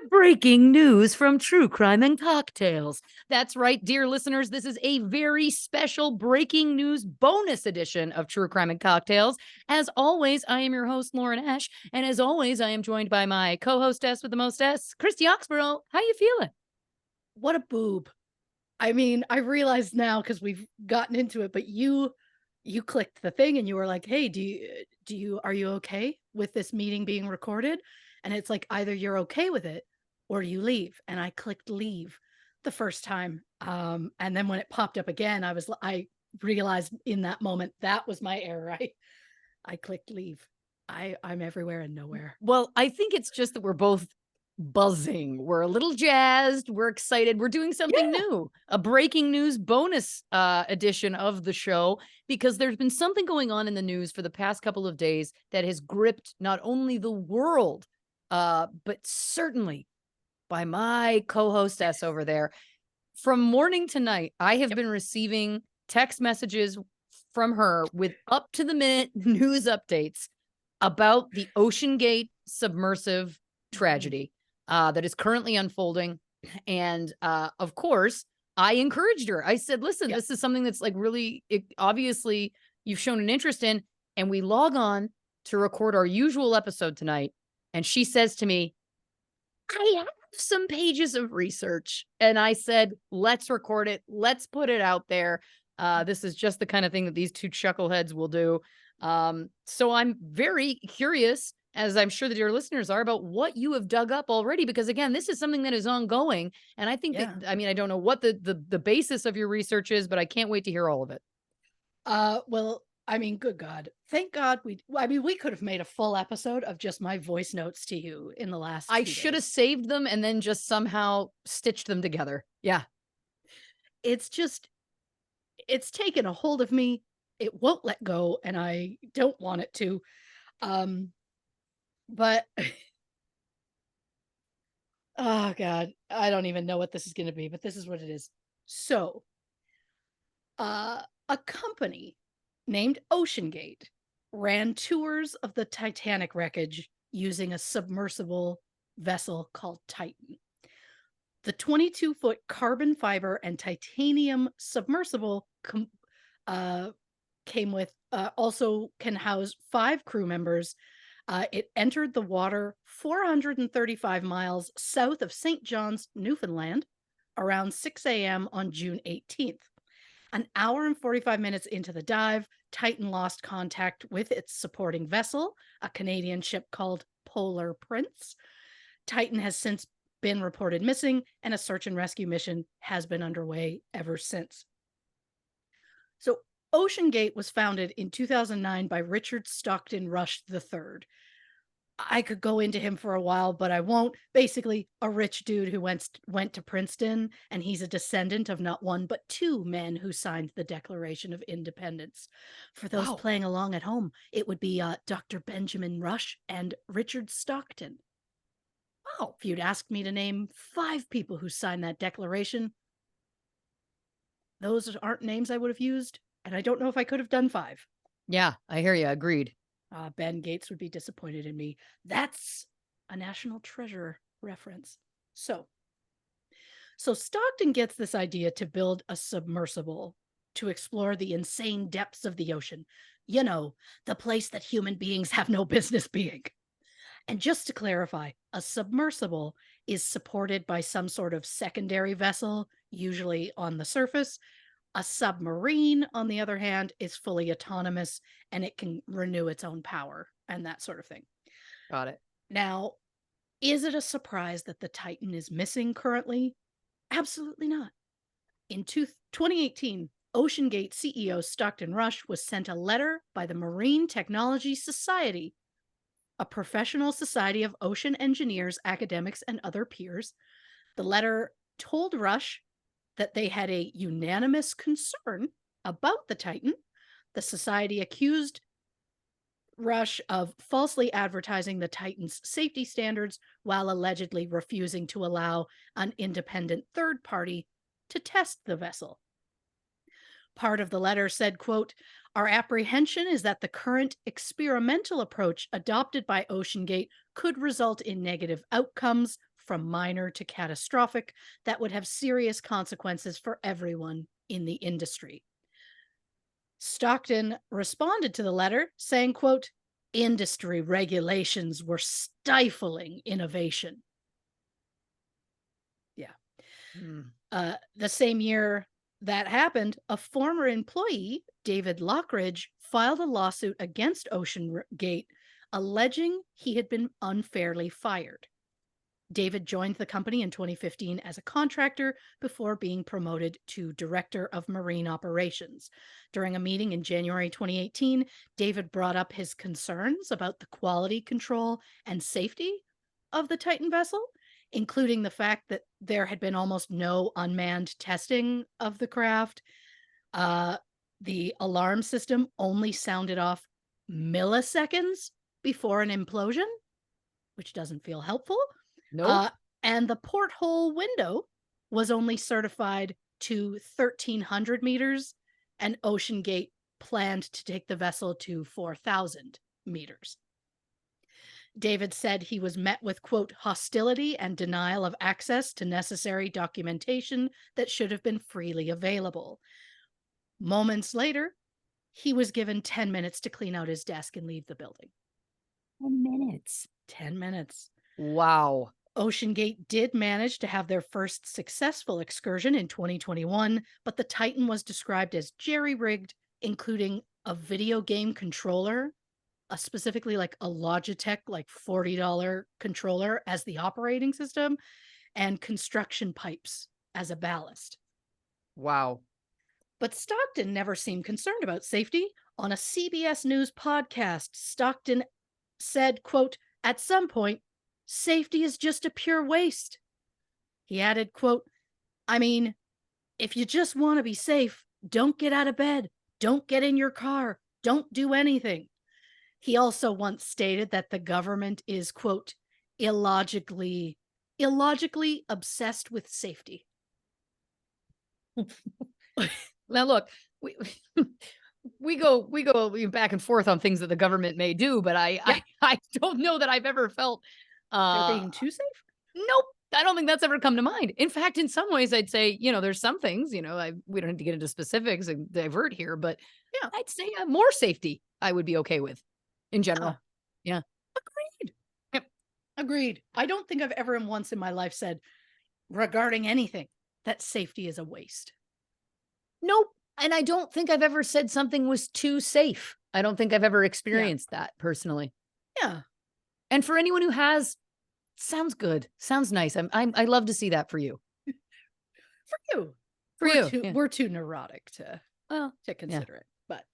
Breaking news from True Crime and Cocktails. That's right, dear listeners. This is a very special breaking news bonus edition of True Crime and Cocktails. As always, I am your host, Lauren Ash. And as always, I am joined by my co-hostess with the mostess, Christy Oxborrow. How you feeling? What a boob. I mean, I realize now because we've gotten into it, but you clicked the thing and you were like, "Hey, are you okay with this meeting being recorded?" And it's like either you're okay with it or you leave. And I clicked leave the first time. And then when it popped up again, I realized in that moment that was my error. I clicked leave. I'm everywhere and nowhere. Well, I think it's just that we're both buzzing. We're a little jazzed. We're excited. We're doing something Yeah. new, a breaking news bonus edition of the show, because there's been something going on in the news for the past couple of days that has gripped not only the world, but certainly by my co-hostess over there. From morning to night, I have Yep. been receiving text messages from her with up to the minute news updates about the OceanGate submersive Mhm. tragedy that is currently unfolding. And of course, I encouraged her. I said, listen, Yep. this is something that's like really obviously you've shown an interest in. And we log on to record our usual episode tonight. And she says to me, I have some pages of research. And I said, let's record it. Let's put it out there. This is just the kind of thing that these two chuckleheads will do. So I'm very curious, as I'm sure that your listeners are, about what you have dug up already, because again, this is something that is ongoing. And I think that, Yeah. I mean, I don't know what the basis of your research is, but I can't wait to hear all of it. Well, I mean, good God. Thank God we could have made a full episode of just my voice notes to you in the last I 2 should have days. saved them and then just somehow stitched them together. Yeah. It's just it's taken a hold of me. It won't let go and I don't want it to. Um but oh God, I don't even know what this is going to be, but this is what it is. So, a company named OceanGate ran tours of the Titanic wreckage using a submersible vessel called Titan. The 22-foot carbon fiber and titanium submersible uh, came with also can house 5 crew members. It entered the water 435 miles south of St. John's, Newfoundland, around 6 a.m. on June 18th. An hour and 45 minutes into the dive, Titan lost contact with its supporting vessel, a Canadian ship called Polar Prince. Titan has since been reported missing, and a search and rescue mission has been underway ever since. So, OceanGate was founded in 2009 by Richard Stockton Rush III. I could go into him for a while, but I won't. Basically, a rich dude who went to Princeton, and he's a descendant of not one but 2 men who signed the Declaration of Independence. For those Wow. playing along at home, it would be Dr. Benjamin Rush and Richard Stockton. Wow. If you'd asked me to name 5 people who signed that declaration, those aren't names I would have used, and I don't know if I could have done 5. Yeah, I hear you. Agreed. Ben Gates would be disappointed in me. That's a national treasure reference. So Stockton gets this idea to build a submersible to explore the insane depths of the ocean. You know, the place that human beings have no business being. And just to clarify, a submersible is supported by some sort of secondary vessel, usually on the surface. A submarine, on the other hand, is fully autonomous and it can renew its own power and that sort of thing. Got it. Now, is it a surprise that the Titan is missing currently? Absolutely not. In 2018, OceanGate CEO Stockton Rush was sent a letter by the Marine Technology Society, a professional society of ocean engineers, academics, and other peers. The letter told Rush that they had a unanimous concern about the Titan. The society accused Rush of falsely advertising the Titan's safety standards while allegedly refusing to allow an independent third party to test the vessel. Part of the letter said, quote, "Our apprehension is that the current experimental approach adopted by OceanGate could result in negative outcomes from minor to catastrophic that would have serious consequences for everyone in the industry." Stockton responded to the letter saying, quote, "Industry regulations were stifling innovation." Yeah. Mm. The same year that happened, a former employee, David Lockridge, filed a lawsuit against OceanGate alleging he had been unfairly fired. David joined the company in 2015 as a contractor before being promoted to director of marine operations. During a meeting in January 2018, David brought up his concerns about the quality control and safety of the Titan vessel, including the fact that there had been almost no unmanned testing of the craft. The alarm system only sounded off milliseconds before an implosion, which doesn't feel helpful. Nope. And the porthole window was only certified to 1,300 meters, and OceanGate planned to take the vessel to 4,000 meters. David said he was met with, quote, "hostility and denial of access to necessary documentation that should have been freely available." Moments later, he was given 10 minutes to clean out his desk and leave the building. 10 minutes. 10 minutes. Wow. OceanGate did manage to have their first successful excursion in 2021, but the Titan was described as jerry-rigged, including a video game controller, specifically like a Logitech, like $40 controller as the operating system, and construction pipes as a ballast. Wow. But Stockton never seemed concerned about safety. On a CBS News podcast, Stockton said, quote, "At some point, safety is just a pure waste." He added, quote, "I mean, if you just want to be safe, don't get out of bed, don't get in your car, don't do anything." He also once stated that the government is, quote, illogically obsessed with safety. Now look, we we go back and forth on things that the government may do, but Yeah. I don't know that I've ever felt They're being too safe? nope. I don't think that's ever come to mind. In fact, in some ways, I'd say, there's some things, we don't need to get into specifics and divert here, but Yeah. I'd say more safety I would be okay with in general. Yeah. Agreed. Yep. Agreed. I don't think I've ever once in my life said regarding anything that safety is a waste. Nope. And I don't think I've ever said something was too safe. I don't think I've ever experienced that personally. Yeah. And for anyone who has, sounds good. Sounds nice. I love to see that for you. For you. For we're you. Too, Yeah. We're too neurotic to Well, consider it. But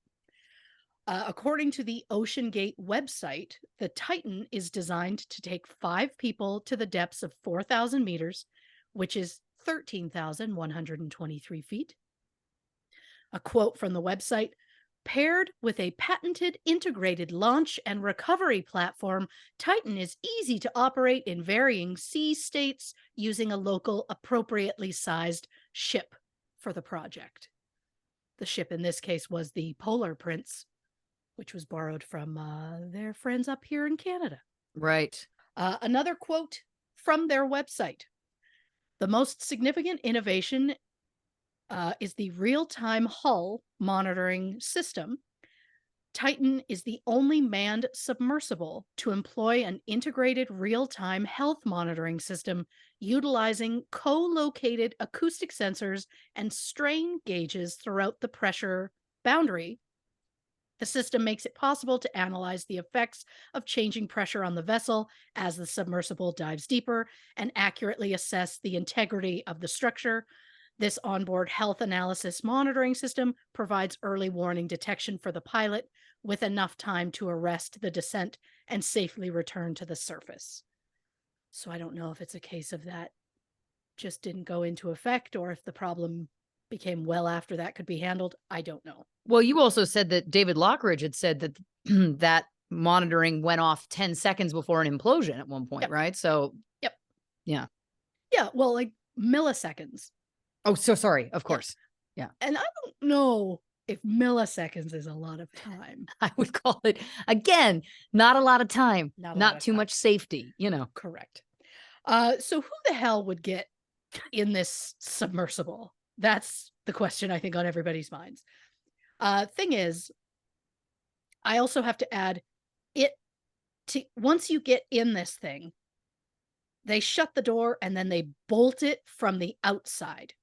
according to the OceanGate website, the Titan is designed to take 5 people to the depths of 4,000 meters, which is 13,123 feet. A quote from the website: "Paired with a patented integrated launch and recovery platform, Titan is easy to operate in varying sea states using a local appropriately sized ship for the project." The ship in this case was the Polar Prince, which was borrowed from their friends up here in Canada. right. Another quote from their website: "The most significant innovation is the real-time hull monitoring system. Titan is the only manned submersible to employ an integrated real-time health monitoring system utilizing co-located acoustic sensors and strain gauges throughout the pressure boundary. The system makes it possible to analyze the effects of changing pressure on the vessel as the submersible dives deeper and accurately assess the integrity of the structure. This onboard health analysis monitoring system provides early warning detection for the pilot with enough time to arrest the descent and safely return to the surface." So I don't know if it's a case of that just didn't go into effect or if the problem became well after that could be handled. I don't know. Well, you also said that David Lockridge had said that that monitoring went off 10 seconds before an implosion at one point, Yep. right? So, Yep. yeah. Yeah, well, like milliseconds. Oh, so sorry. Of course. Yeah. And I don't know if milliseconds is a lot of time. I would call it, again, not a lot of time, Not a lot not of too time. much safety, you know. Correct. So who the hell would get in this submersible? That's the question I think on everybody's minds. Thing is, I also have to add it to once you get in this thing, they shut the door and then they bolt it from the outside.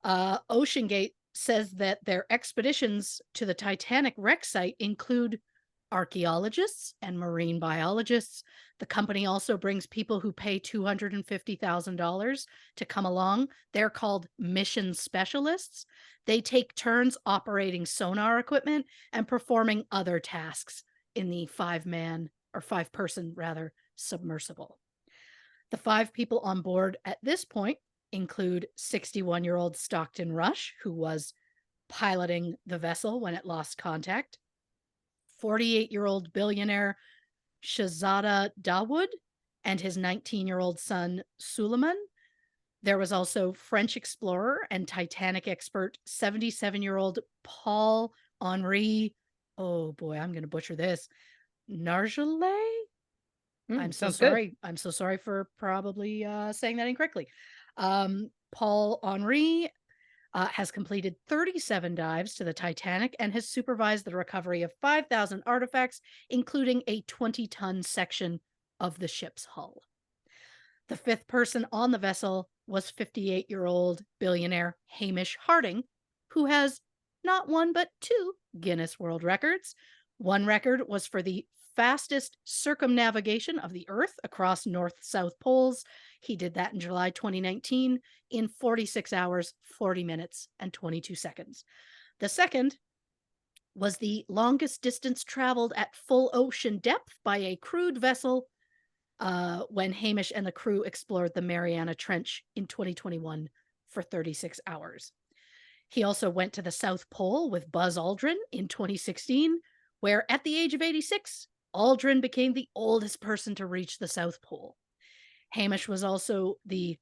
OceanGate says that their expeditions to the Titanic wreck site include archaeologists and marine biologists. The company also brings people who pay $250,000 to come along. They're called mission specialists. They take turns operating sonar equipment and performing other tasks in the 5-person rather submersible. The 5 people on board at this point include 61-year-old Stockton Rush, who was piloting the vessel when it lost contact, 48-year-old billionaire Shahzada Dawood, and his 19-year-old son Suleiman. There was also French explorer and Titanic expert 77-year-old Paul Henri, oh boy, I'm going to butcher this, Nargelet? I'm so Sounds good. sorry. I'm so sorry for probably saying that incorrectly. Paul Henri has completed 37 dives to the Titanic and has supervised the recovery of 5,000 artifacts, including a 20-ton section of the ship's hull. The 5th person on the vessel was 58-year-old billionaire Hamish Harding, who has not one but 2 Guinness World Records. One record was for the fastest circumnavigation of the Earth across north-south poles. He did that in July 2019 in 46 hours, 40 minutes, and 22 seconds. The second was the longest distance traveled at full ocean depth by a crewed vessel when Hamish and the crew explored the Mariana Trench in 2021 for 36 hours. He also went to the South Pole with Buzz Aldrin in 2016, where at the age of 86, Aldrin became the oldest person to reach the South Pole. Hamish was also the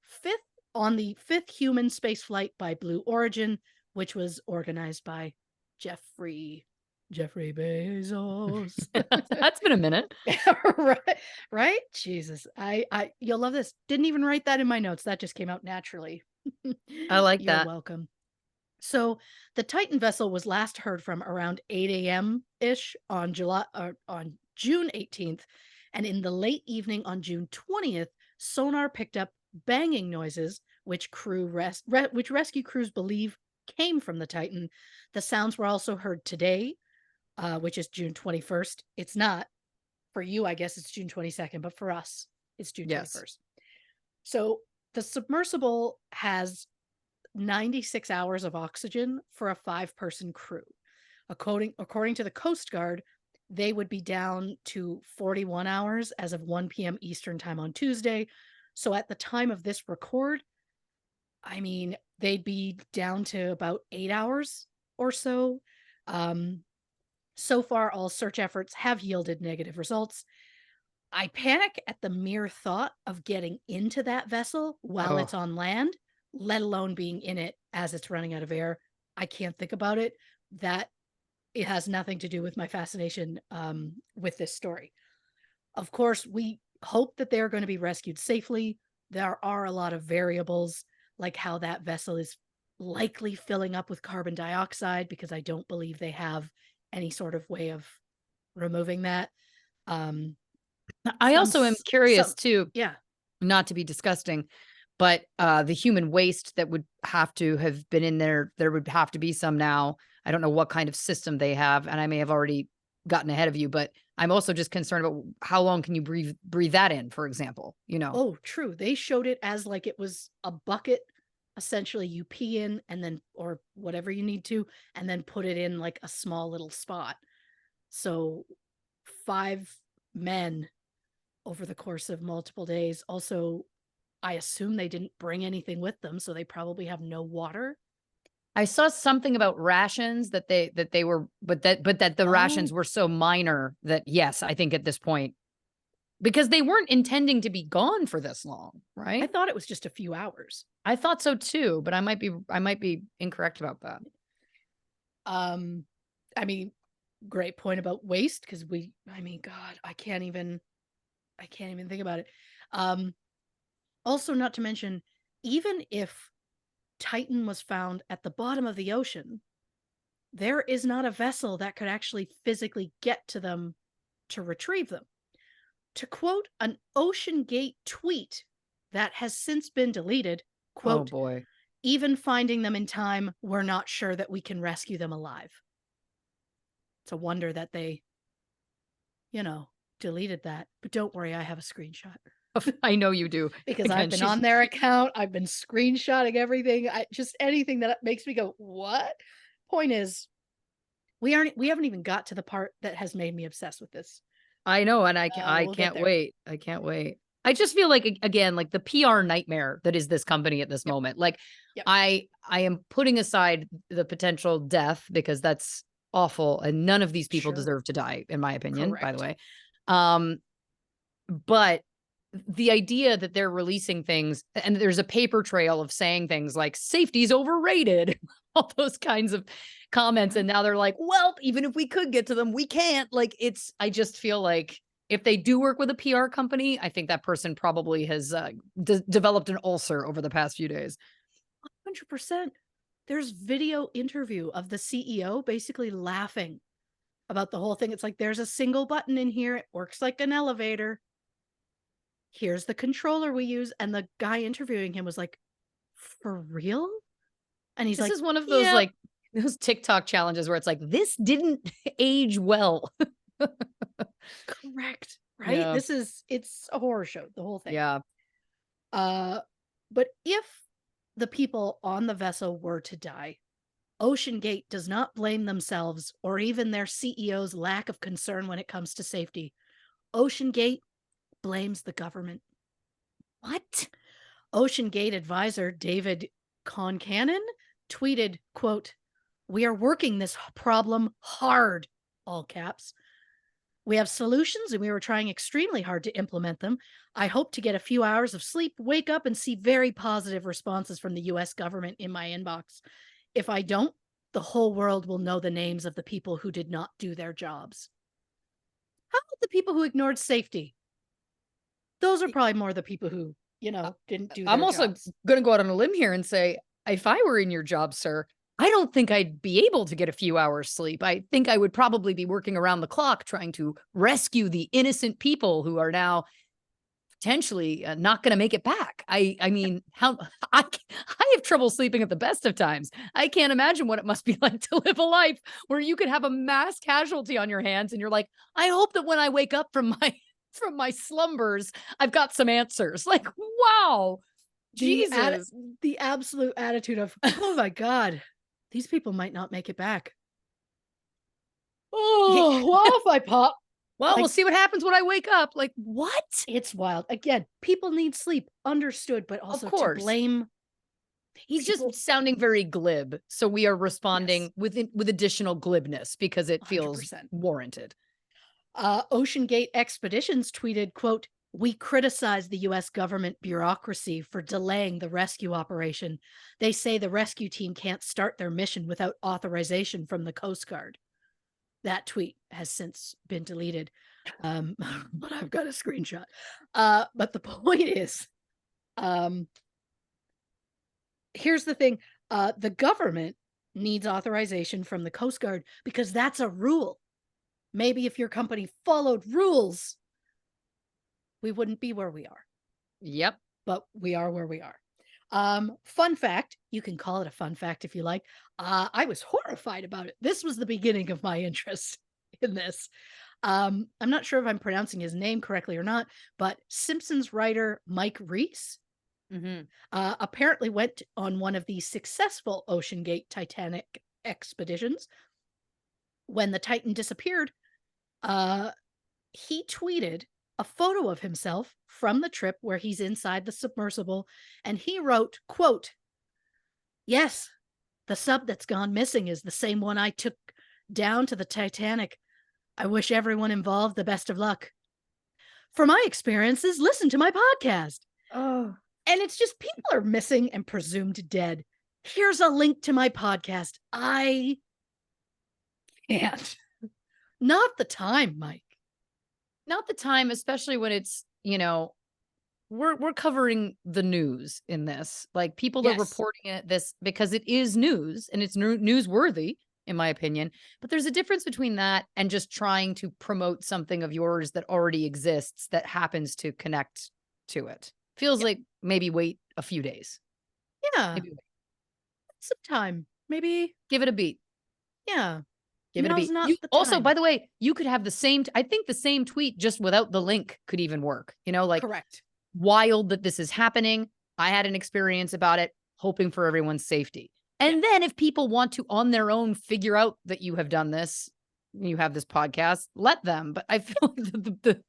5th human spaceflight by Blue Origin, which was organized by Jeffrey Bezos. That's been a minute. right? Jesus. You'll love this. Didn't even write that in my notes. That just came out naturally. I like You're that. welcome. So the Titan vessel was last heard from around 8 a.m. ish on June 18th, and in the late evening on June 20th, sonar picked up banging noises, which rescue crews believe came from the Titan. The sounds were also heard today, which is June 21st. It's not for you, I guess it's June 22nd, but for us, it's June 21st. So the submersible has 96 hours of oxygen for a 5-person crew. According to the Coast Guard, they would be down to 41 hours as of 1 p.m. Eastern time on Tuesday. So at the time of this record, I mean, they'd be down to about 8 hours or so. So far, all search efforts have yielded negative results. I panic at the mere thought of getting into that vessel while it's on land, let alone being in it as it's running out of air. I can't think about it. That it has nothing to do with my fascination with this story. Of course, we hope that they're going to be rescued safely. There are a lot of variables, like how that vessel is likely filling up with carbon dioxide, because I don't believe they have any sort of way of removing that. I also am curious too, yeah, not to be disgusting, but the human waste that would have to have been in there would have to be some now. I don't know what kind of system they have, and I may have already gotten ahead of you, but I'm also just concerned about how long can you breathe that in, for example, you know? Oh, true. They showed it as like it was a bucket. Essentially, you pee in and then, or whatever you need to, and then put it in like a small little spot. So 5 men over the course of multiple days. Also, I assume they didn't bring anything with them, so they probably have no water. I saw something about rations that they were, but that the rations were so minor that, yes, I think at this point because they weren't intending to be gone for this long, I right? thought it was just a few hours. I thought so too, but I might be incorrect about that. I mean, great point about waste because God, I can't even think about it. Also, not to mention, even if Titan was found at the bottom of the ocean, there is not a vessel that could actually physically get to them to retrieve them. To quote an OceanGate tweet that has since been deleted, Oh quote, boy. even finding them in time, we're not sure that we can rescue them alive. It's a wonder that they, deleted that. But don't worry, I have a screenshot. I know you do. Because Again, I've been on their account. I've been screenshotting everything. Just anything that makes me go, what? Point is, we haven't even got to the part that has made me obsessed with this. I know, and I We'll get can't there. wait. I can't wait. I just feel like again, like the PR nightmare that is this company at this Yep. moment. Like Yep. I am putting aside the potential death because that's awful and none of these people Sure. deserve to die, in my opinion, by the Correct. way. But the idea that they're releasing things and there's a paper trail of saying things like safety's overrated, all those kinds of comments. And now they're like, well, even if we could get to them, we can't. Like I just feel like if they do work with a PR company, I think that person probably has developed an ulcer over the past few days. 100%. There's video interview of the CEO basically laughing about the whole thing. It's like, there's a single button in here. It works like an elevator. Here's the controller we use. And the guy interviewing him was like, for real? And he's This like, is one of those "Yep." like those TikTok challenges where it's like, this didn't age well. Correct. Right? Yeah. It's a horror show, the whole thing. Yeah. But if the people on the vessel were to die, OceanGate does not blame themselves or even their CEO's lack of concern when it comes to safety. OceanGate blames the government. What? OceanGate advisor David Concannon tweeted, quote, "We are working this problem hard," all caps. "We have solutions and we were trying extremely hard to implement them. I hope to get a few hours of sleep, wake up, and see very positive responses from the US government in my inbox. If I don't, the whole world will know the names of the people who did not do their jobs." How about the people who ignored safety? Those are probably more the people who, didn't do their I'm also jobs. going to go out on a limb here and say, if I were in your job, sir, I don't think I'd be able to get a few hours sleep. I think I would probably be working around the clock trying to rescue the innocent people who are now potentially not going to make it back. I mean, I have trouble sleeping at the best of times. I can't imagine what it must be like to live a life where you could have a mass casualty on your hands and you're like, I hope that when I wake up from my slumbers, I've got some answers. Like, wow. Jesus. The absolute attitude of, oh my God, these people might not make it back. Oh, well, if I pop. Well, we'll see what happens when I wake up. Like, what? It's wild. Again, people need sleep, understood, but also to course. blame. He's people. just sounding very glib. So we are responding Yes. with additional glibness because it feels 100%. warranted. OceanGate Expeditions tweeted, quote, "We criticize the US government bureaucracy for delaying the rescue operation. They say the rescue team can't start their mission without authorization from the Coast Guard." That tweet has since been deleted. But I've got a screenshot. But the point is, here's the thing. The government needs authorization from the Coast Guard because that's a rule. Maybe if your company followed rules, we wouldn't be where we are. Yep. But we are where we are. Fun fact, you can call it a fun fact if you like. I was horrified about it. This was the beginning of my interest in this. I'm not sure if I'm pronouncing his name correctly or not, but Simpsons writer Mike Reese apparently went on one of the successful OceanGate Titanic expeditions. When the Titan disappeared, he tweeted a photo of himself from the trip where he's inside the submersible, and he wrote, quote, "Yes, the sub that's gone missing is the same one I took down to the Titanic. I wish everyone involved the best of luck." For my experiences, listen to my podcast. Oh, And it's just people are missing and presumed dead. Here's a link to my podcast. I can't. Not the time, Mike. not the time, especially when it's, we're covering the news in this. Like people are Yes. reporting this because it is news and it's newsworthy, in my opinion. But there's a difference between that and just trying to promote something of yours that already exists that happens to connect to it. Feels Yeah. like maybe wait a few days. Yeah. Maybe wait. Some time. Maybe. Give it a beat. Yeah. Give it a Now's beat. not You the also, time. by the way, you could have the same. I think the same tweet just without the link could even work. Like Correct. wild that this is happening. I had an experience about it, hoping for everyone's safety. And then if people want to on their own figure out that you have done this, you have this podcast, let them. But I feel like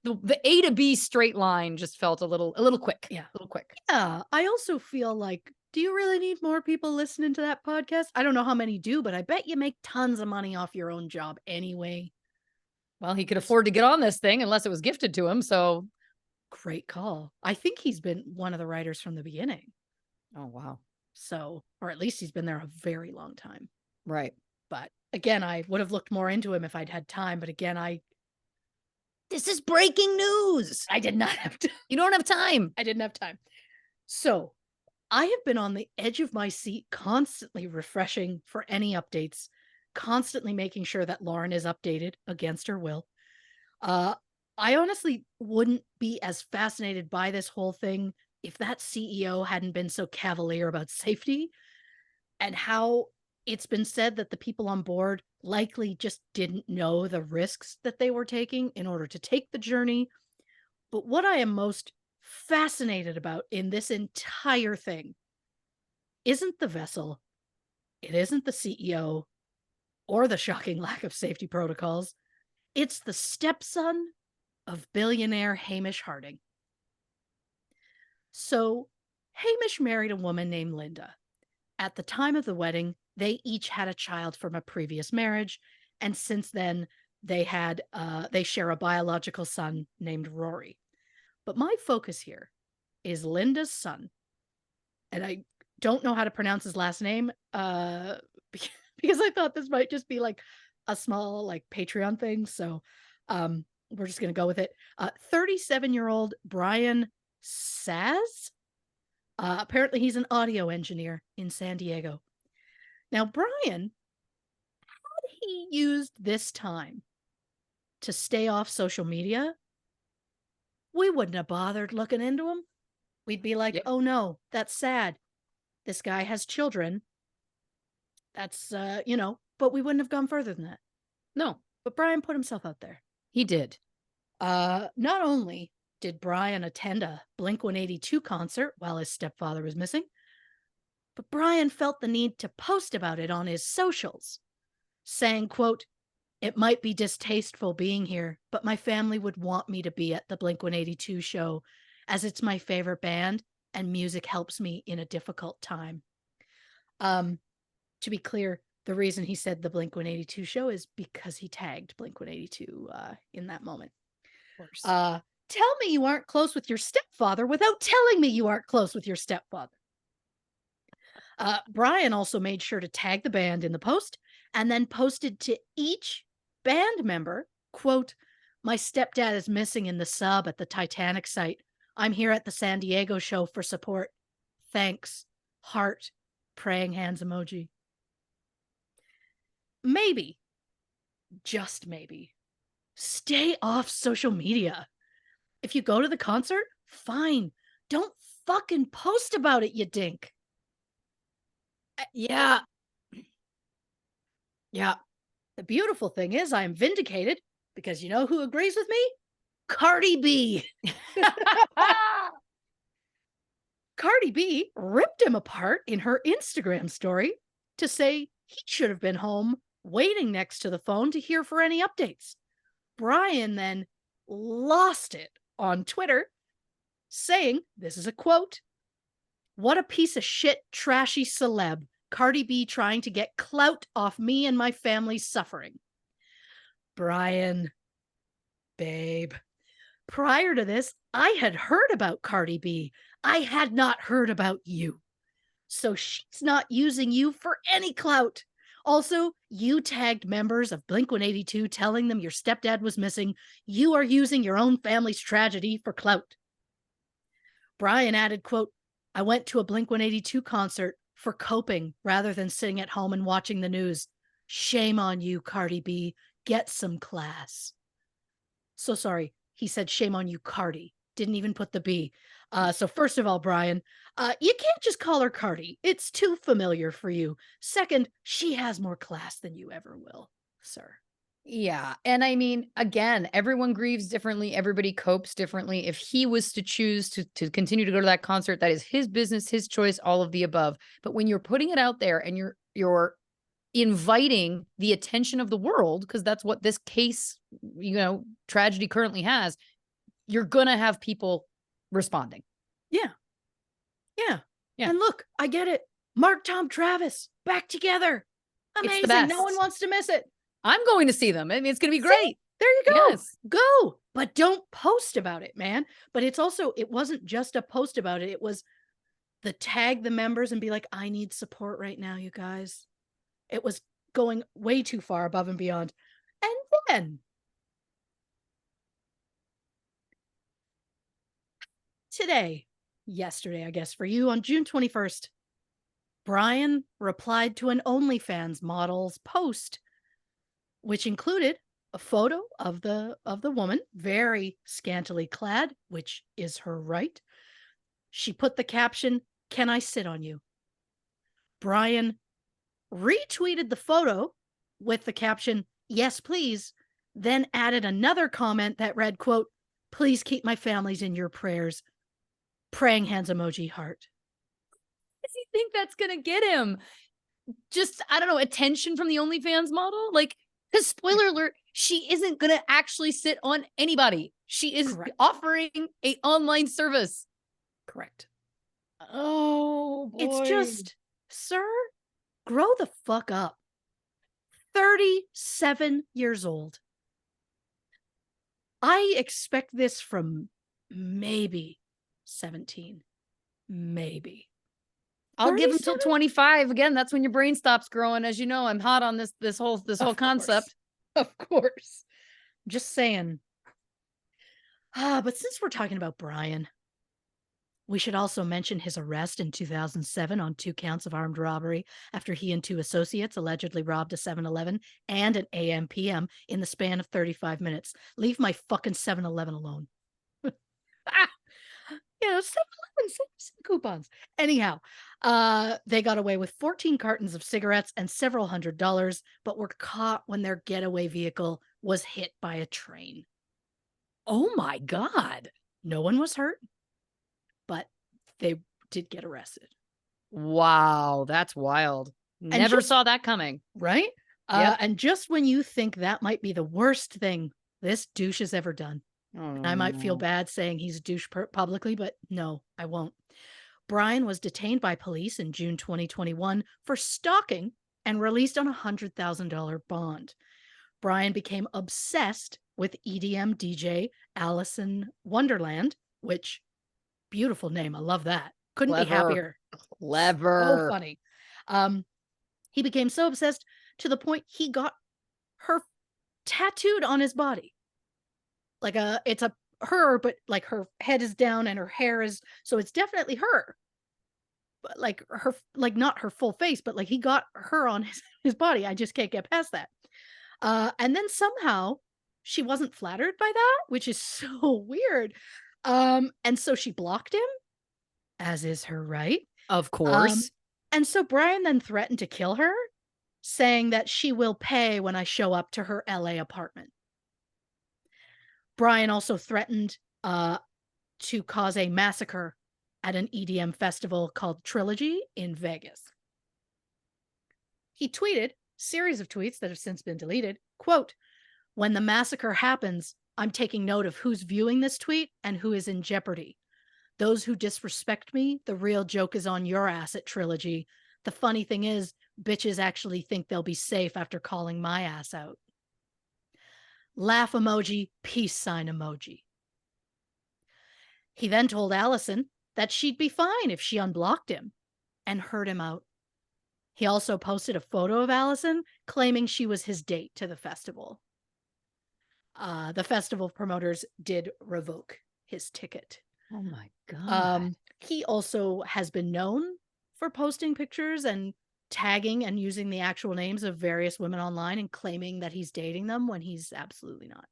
the A to B straight line just felt a little quick. Yeah. A little quick. Yeah. I also feel like, do you really need more people listening to that podcast? I don't know how many do, but I bet you make tons of money off your own job anyway. Well, he could afford to get on this thing unless it was gifted to him. So Great call. I think he's been one of the writers from the beginning. oh wow. So, or at least he's been there a very long time. Right. But again, I would have looked more into him if I'd had time. But again, This is breaking news. I did not have time. You don't have time. I didn't have time. So I have been on the edge of my seat, constantly refreshing for any updates, constantly making sure that Lauren is updated against her will. I honestly wouldn't be as fascinated by this whole thing if that CEO hadn't been so cavalier about safety and how it's been said that the people on board likely just didn't know the risks that they were taking in order to take the journey. But what I am most fascinated about in this entire thing isn't the vessel, it isn't the CEO or the shocking lack of safety protocols. It's the stepson of billionaire Hamish Harding. So, Hamish married a woman named Linda. At the time of the wedding, they each had a child from a previous marriage, and since then, they share a biological son named Rory. But my focus here is Linda's son, and I don't know how to pronounce his last name, because I thought this might just be like a small like Patreon thing. So, we're just gonna go with it. 37-year-old Brian Saz. Apparently, he's an audio engineer in San Diego. Now, Brian, had he used this time to stay off social media, we wouldn't have bothered looking into him. We'd be like, Yep. oh no, that's sad. This guy has children. That's, but we wouldn't have gone further than that. No, But Brian put himself out there. he did. Not only did Brian attend a Blink-182 concert while his stepfather was missing, but Brian felt the need to post about it on his socials, saying, quote, "It might be distasteful being here, but my family would want me to be at the Blink-182 show as it's my favorite band and music helps me in a difficult time." To be clear, the reason he said the Blink-182 show is because he tagged Blink-182 in that moment. Of course. Tell me you aren't close with your stepfather without telling me you aren't close with your stepfather. Brian also made sure to tag the band in the post and then posted to each band member, quote, "My stepdad is missing in the sub at the Titanic site. I'm here at the San Diego show for support. Thanks. Heart. Praying hands emoji." Maybe, just maybe, stay off social media. If you go to the concert, fine. Don't fucking post about it, you dink. Yeah. Yeah. The beautiful thing is I'm vindicated because you know who agrees with me? Cardi B. Cardi B ripped him apart in her Instagram story to say he should have been home waiting next to the phone to hear for any updates. Brian then lost it on Twitter, saying, this is a quote, "What a piece of shit, trashy celeb. Cardi B trying to get clout off me and my family's suffering." Brian, babe, Prior to this, I had heard about Cardi B. I had not heard about you. So she's not using you for any clout. Also, you tagged members of Blink 182 telling them your stepdad was missing. You are using your own family's tragedy for clout. Brian added, quote, I went to a Blink 182 concert for coping rather than sitting at home and watching the news. Shame on you, Cardi B. Get some class. So sorry. He said, shame on you, Cardi. Didn't even put the B. So first of all, Brian, you can't just call her Cardi. It's too familiar for you. Second, she has more class than you ever will, sir. Yeah. And I mean, again, everyone grieves differently. Everybody copes differently. If he was to choose to continue to go to that concert, that is his business, his choice, all of the above. But when you're putting it out there and you're inviting the attention of the world, because that's what this case, tragedy currently has, you're going to have people responding. Yeah. Yeah. Yeah. And look, I get it. Mark, Tom, Travis, back together. It's the Amazing. best. No one wants to miss it. I'm going to see them. I mean, it's going to be See? great. There you go. Yes. Go. But don't post about it, man. But it wasn't just a post about it. It was the tag the members and be like, I need support right now, you guys. It was going way too far above and beyond. And then yesterday, I guess for you, on June 21st, Brian replied to an OnlyFans model's post, which included a photo of the woman, very scantily clad, which is her right. She put the caption, "Can I sit on you?" Brian retweeted the photo with the caption, "Yes, please," then added another comment that read, quote, "Please keep my families in your prayers. Praying hands emoji heart." Does he think that's going to get him? Just, I don't know, attention from the OnlyFans model? Like, because spoiler alert, she isn't going to actually sit on anybody. She is Correct. offering a online service. Correct. Oh, boy. It's just, sir, grow the fuck up. 37 years old. I expect this from maybe 17. Maybe. I'll give him till 37? 25. Again, that's when your brain stops growing. As you know, I'm hot on this whole concept. Of course. Just saying. But since we're talking about Brian, we should also mention his arrest in 2007 on 2 counts of armed robbery after he and 2 associates allegedly robbed a 7-Eleven and an AM/PM in the span of 35 minutes. Leave my fucking 7-Eleven alone. 7-Eleven, send coupons. Anyhow, they got away with 14 cartons of cigarettes and several $100s, but were caught when their getaway vehicle was hit by a train. Oh my God. No one was hurt, but they did get arrested. Wow, that's wild. Never saw that coming. Right? Yep. And just when you think that might be the worst thing this douche has ever done, and I might feel bad saying he's a douche publicly, but no, I won't. Brian was detained by police in June 2021 for stalking and released on a $100,000 bond. Brian became obsessed with EDM DJ Alison Wonderland, which, beautiful name. I love that. Couldn't be happier. Clever. So funny. He became so obsessed to the point he got her tattooed on his body. Like it's a her, but like her head is down and her hair is, so it's definitely her. But like her, like not her full face, but like he got her on his body. I just can't get past that. And then somehow she wasn't flattered by that, which is so weird. And so she blocked him, as is her right. Of course. And so Brian then threatened to kill her, saying that she will pay when I show up to her LA apartment. Brian also threatened to cause a massacre at an EDM festival called Trilogy in Vegas. He tweeted, series of tweets that have since been deleted, quote, "When the massacre happens, I'm taking note of who's viewing this tweet and who is in jeopardy. Those who disrespect me, the real joke is on your ass at Trilogy. The funny thing is, bitches actually think they'll be safe after calling my ass out." Laugh emoji, peace sign emoji. He then told Allison that she'd be fine if she unblocked him and heard him out. He also posted a photo of Allison claiming she was his date to the festival. The festival promoters did revoke his ticket. Oh my God. He also has been known for posting pictures and tagging and using the actual names of various women online and claiming that he's dating them when he's absolutely not.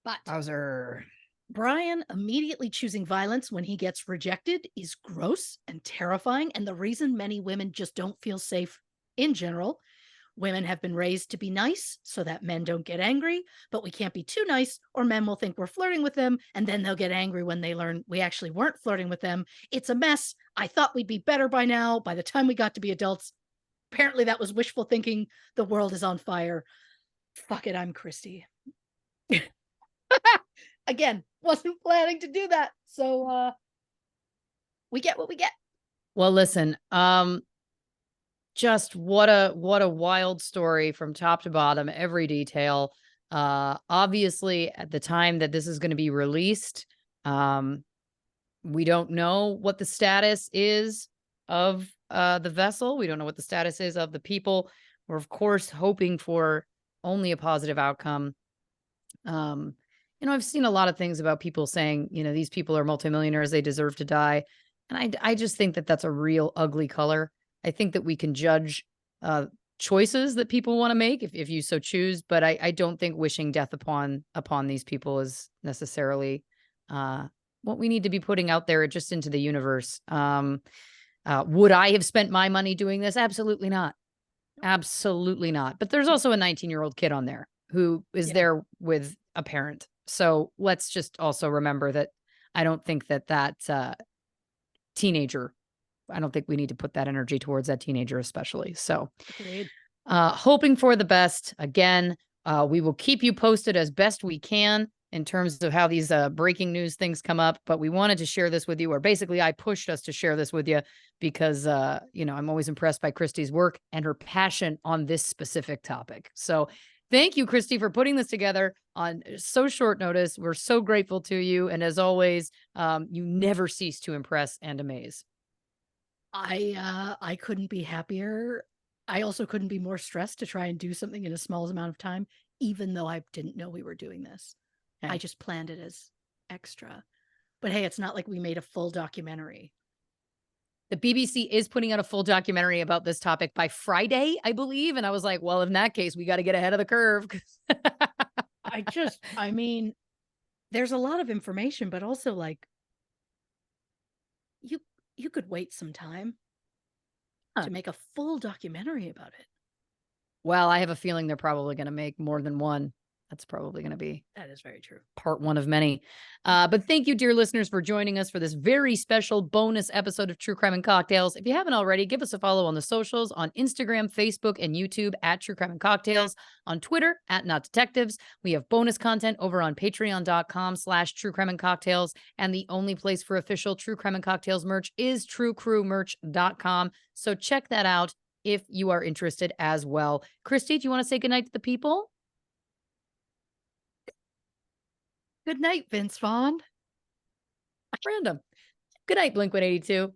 But Bowser. Brian immediately choosing violence when he gets rejected is gross and terrifying, and the reason many women just don't feel safe in general. Women have been raised to be nice so that men don't get angry, but we can't be too nice or men will think we're flirting with them, and then they'll get angry when they learn we actually weren't flirting with them. It's a mess. I thought we'd be better by now. By the time we got to be adults, apparently that was wishful thinking. The world is on fire. Fuck it, I'm Christy. Again, wasn't planning to do that. So we get what we get. Well, listen, just what a wild story from top to bottom, every detail. Obviously, at the time that this is going to be released, we don't know what the status is of the vessel. We don't know what the status is of the people. We're of course hoping for only a positive outcome. I've seen a lot of things about people saying, these people are multimillionaires, they deserve to die. And I just think that that's a real ugly color. I think that we can judge choices that people want to make if you so choose, but I don't think wishing death upon these people is necessarily what we need to be putting out there just into the universe. Would I have spent my money doing this? Absolutely not. Absolutely not. But there's also a 19-year-old kid on there who is there with a parent. So let's just also remember that I don't think that teenager, I don't think we need to put that energy towards that teenager especially. So Agreed. Hoping for the best. Again, we will keep you posted as best we can in terms of how these breaking news things come up. But we wanted to share this with you, or basically I pushed us to share this with you because, I'm always impressed by Christy's work and her passion on this specific topic. So thank you, Christy, for putting this together on so short notice. We're so grateful to you. And as always, you never cease to impress and amaze. I couldn't be happier. I also couldn't be more stressed to try and do something in a small amount of time, even though I didn't know we were doing this. Okay. I just planned it as extra. But hey, it's not like we made a full documentary. The BBC is putting out a full documentary about this topic by Friday, I believe. And I was like, well, in that case, we got to get ahead of the curve. I mean, there's a lot of information, but also like you could wait some time to make a full documentary about it. Well, I have a feeling they're probably going to make more than one. That's probably going to be That is very true. part one of many. But thank you, dear listeners, for joining us for this very special bonus episode of True Crime and Cocktails. If you haven't already, give us a follow on the socials on Instagram, Facebook, and YouTube at True Crime and Cocktails, on Twitter at Not Detectives. We have bonus content over on patreon.com/True Crime and Cocktails. And the only place for official True Crime and Cocktails merch is truecrewmerch.com. So check that out if you are interested as well. Christy, do you want to say goodnight to the people? Good night, Vince Vaughn. Random. Good night, Blink-182.